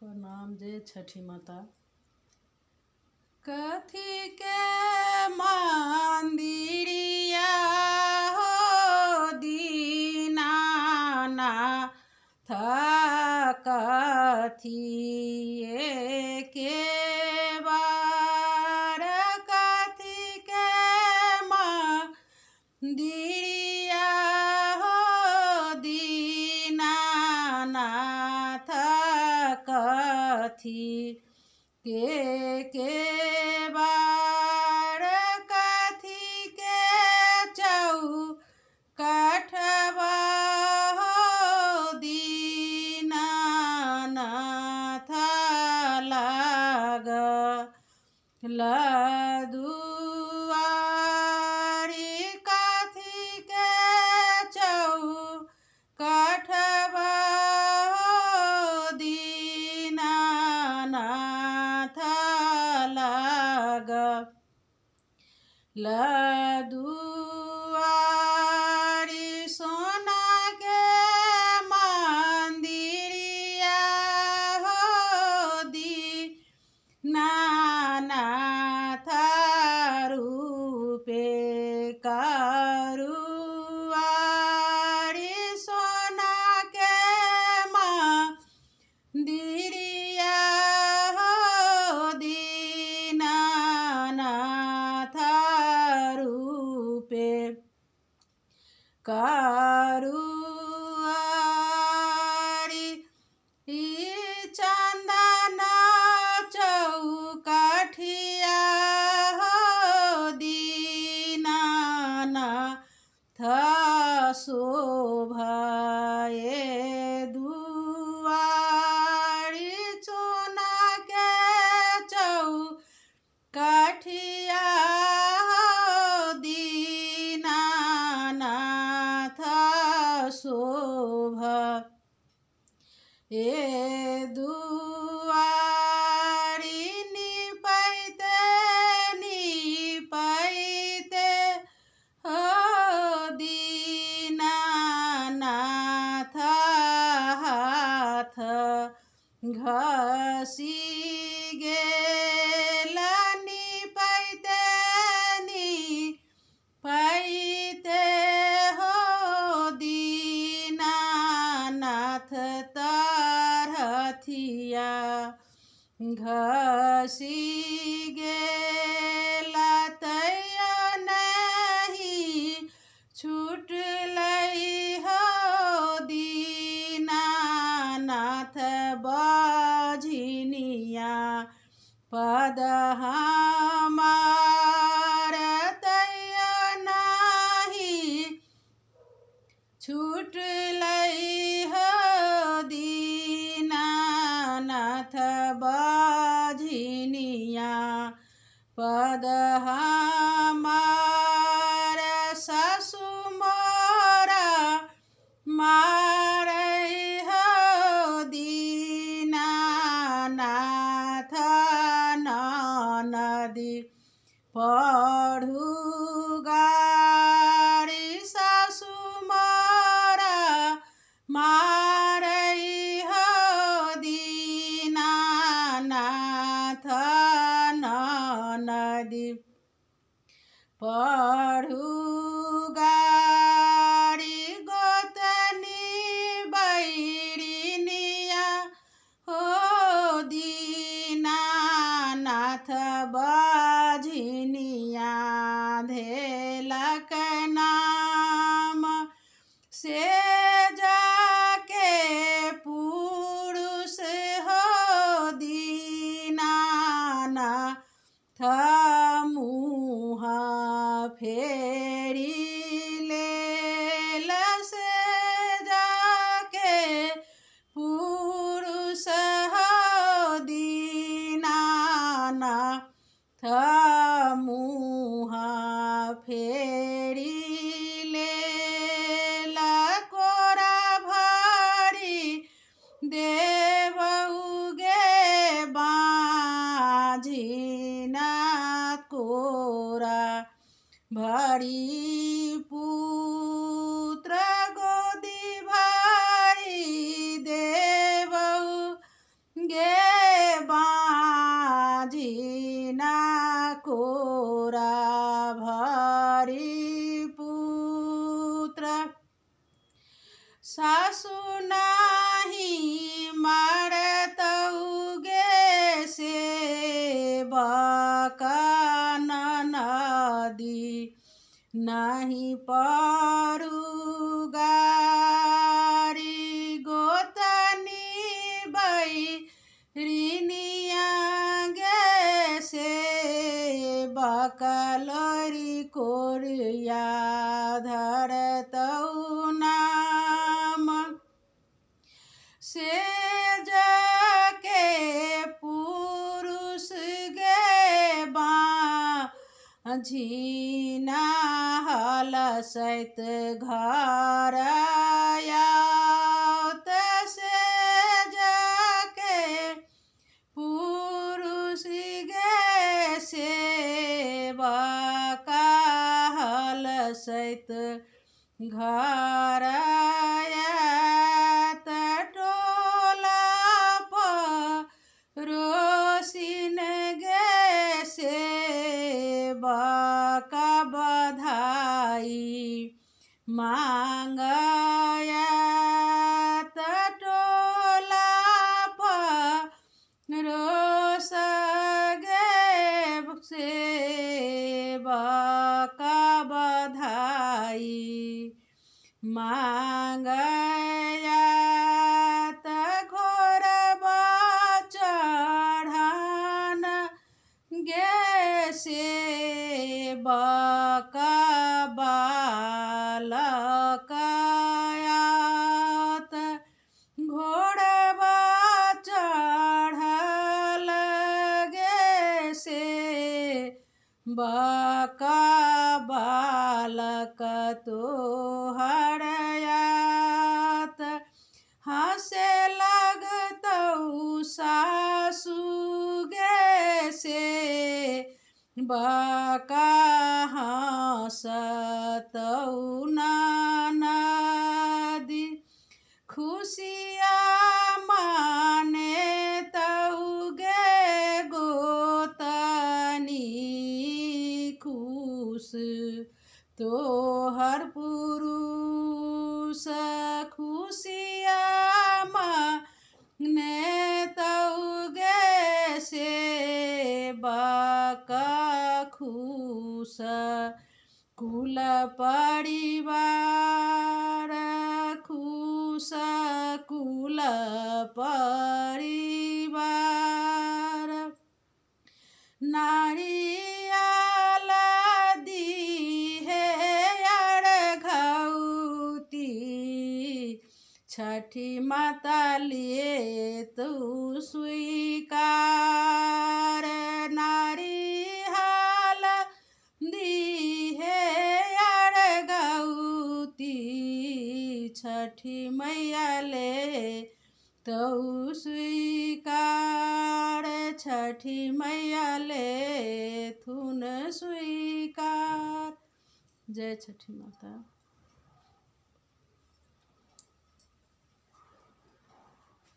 प्रणाम जय छठी माता। कथी के मंदिरिया हो दीनानाथ, कथी के बार कथी के मंदिरिया हो दीनानाथ, कथी के बार कथी के चौकठवा हो दीनानाथ, लागल दुआरी कथी के चौकठवा हो दीनानाथ, लागल दुआरी सोना के मंदिरिया हो दीनानाथ, रूपे करुआरी सोना के मंदिरिया हो दीनानाथ, रूपे करुआरी चंदन चौकठिया हो दीनानाथ, शोभाए दुआरी सोना के चौकठिया हो दीनानाथ, शोभाए दुआरी निपैते निपैते हो दीनानाथ, हाथ घसी गेल निपैते निपैते हो दीनानाथ, तरथिया घसी गेल तैयो नहीं छूटलै हो दीनानाथ, बझनिया पद हमार तैयो नहीं छूटलै हो दीनानाथ, बझनिया पद हमार सासु मोरा मारै हो दीनानाथ, ननदी पढ़ू गारी सासु मोरा मारै हो दीनानाथ, ननदी पढ़ू गारी गोतनी बैरिनिया हो दीनानाथ, बझनिया धेलक नाम से जाके पुरुष हो दीनानाथ, मुँह फेर नहीं परुगारी गोतनी बैरिनिया गे से बकलोरी कोरिया धरतौ नाम से जाके पुरुष गे झीना हलसैत घर आवत से जाके पुरुष गे सेवका हलसैत घर आवत टोला परोसिन गे सेवका बधाई मांगत टोला परोस गे सेवका बधाई मांगत घोरबा चढ़ान गे सेवका बालक आवत घोड़बा चढ़ल गे सेवका बालक तोहर आवत हँसे लगतौ सासु गे सेवका हँसतौ ननदी खुशिया माने तौ गे गोतनी खुश तोहर पुरुष खुशिया माने तौ गे सेवका खुश कुल परिवार खुश कुल परिवार नारियल दीहे अर्घौती छठी माता लिए तू स्वीकार नारियल दीहे अर्घौती छठी मैया ले तौ स्वीकार छठी मैया ले थुन स्वीकार। जय छठी माता।